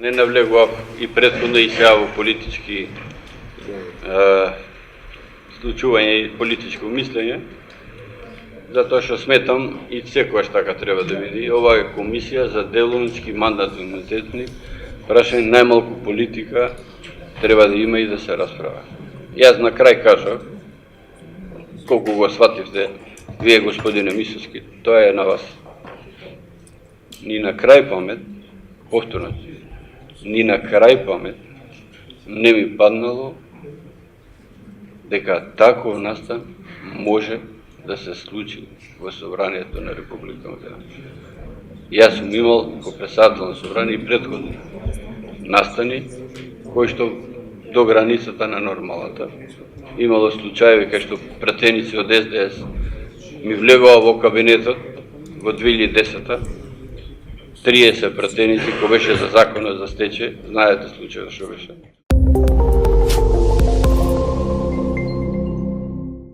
не навлегував и претходно и сега во политички случување и политичко мислење, затоа што сметам и секојаш така треба да види. Ова е комисија за делумнички мандатно-имунитетни прашања, најмалку политика треба да има и да се расправа. Јас на крај кажав, колку го свативте вие, господине Мисовски, тоа е на вас. Ни на крај памет, повторно, ни на крај памет не ми паднало дека таков настан може да се случи во Собранието на Република Македонија. Јас сум имал како председател на Собрание и претходни настани, кои што до границата на нормалата. Имало случаеви кај што пратеници од СДС ми влегува во кабинетот во 2010-та, 30 пратеници, кој беше за законот за стечај, знаете случајот што беше.